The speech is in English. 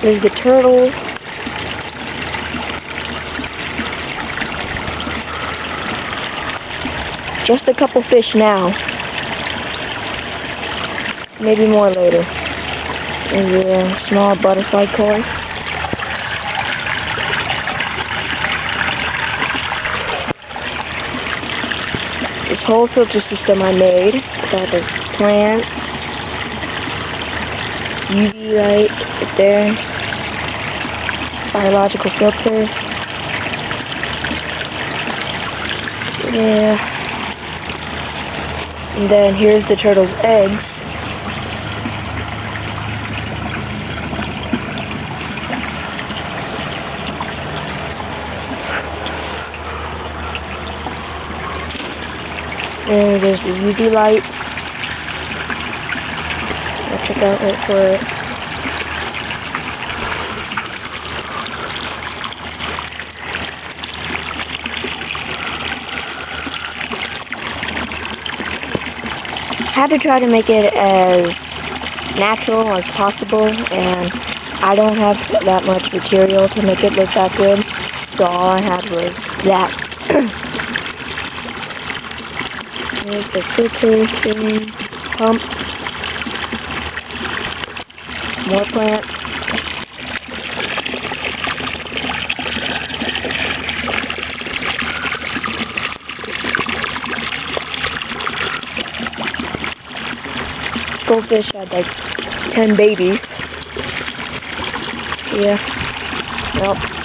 There's the turtle. Just a couple fish now. Maybe more later. There's a small butterfly koi. This whole filter system I made. Got the plant, UV light right there, biological filter. Yeah. And then here's the turtle's eggs. And there's the UV light. I'll check out right for it. I had to try to make it as natural as possible, and I don't have that much material to make it look that good, so all I had was that. Here's the filter thing, pump, more plants. Goldfish had like 10 babies. Yeah. Nope.